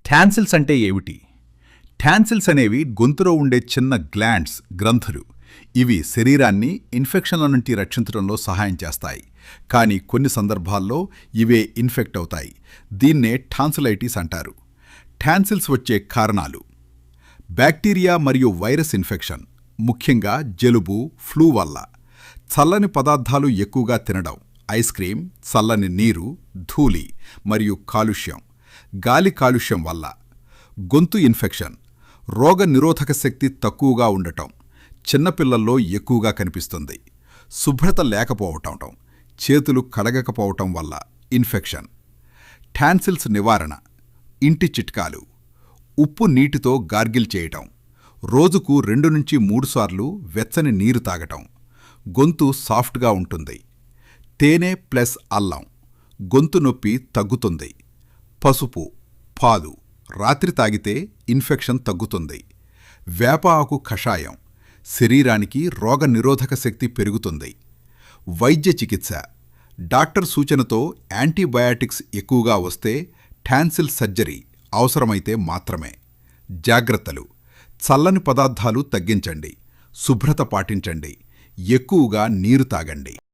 Tonsils అంటే ఏమిటి? Tonsils అనేవి గొంతులో ఉండే చిన్న గ్లాండ్స్, గ్రంథులు. ఇవి శరీరాన్ని ఇన్ఫెక్షన్ల నుండి రక్షించడంలో సహాయం చేస్తాయి. కానీ కొన్ని సందర్భాల్లో ఇవే ఇన్ఫెక్ట్ అవుతాయి. దీన్నే టాన్సిలైటిస్ అంటారు. టాన్సిల్స్ వచ్చే కారణాలు: బ్యాక్టీరియా మరియు వైరస్ ఇన్ఫెక్షన్, ముఖ్యంగా జలుబు, ఫ్లూ వల్ల. చల్లని పదార్థాలు ఎక్కువగా తినడం, ఐస్ క్రీం, చల్లని నీరు, ధూళి మరియు కాలుష్యం. గాలి కాలుష్యం వల్ల. గొంతు ఇన్ఫెక్షన్, రోగ నిరోధక శక్తి తక్కువగా ఉండటం, చిన్నపిల్లల్లో ఎక్కువగా కనిపిస్తుంది. శుభ్రత లేకపోవటం, చేతులు కడగకపోవటం వల్ల ఇన్ఫెక్షన్. టాన్సిల్స్ నివారణ: ఇంటి చిట్కాలు. ఉప్పు నీటితో గార్గిల్ చేయటం, రోజుకు 2 నుంచి 3 సార్లు వెచ్చని నీరు తాగటం. గొంతు సాఫ్ట్గా ఉంటుంది. తేనె ప్లస్ అల్లం, గొంతు నొప్పి తగ్గుతుంది. పసుపు, పాలు రాత్రి తాగితే ఇన్ఫెక్షన్ తగ్గుతుంది. వేప ఆకు కషాయం, శరీరానికి రోగ నిరోధక శక్తి పెరుగుతుంది. వైద్య చికిత్స: డాక్టర్ సూచనతో యాంటీబయాటిక్స్ ఎక్కువగా వస్తే టాన్సిల్ సర్జరీ అవసరమైతే మాత్రమే. జాగ్రత్తలు: చల్లని పదార్థాలు తగ్గించండి, శుభ్రత పాటించండి, ఎక్కువగా నీరు తాగండి.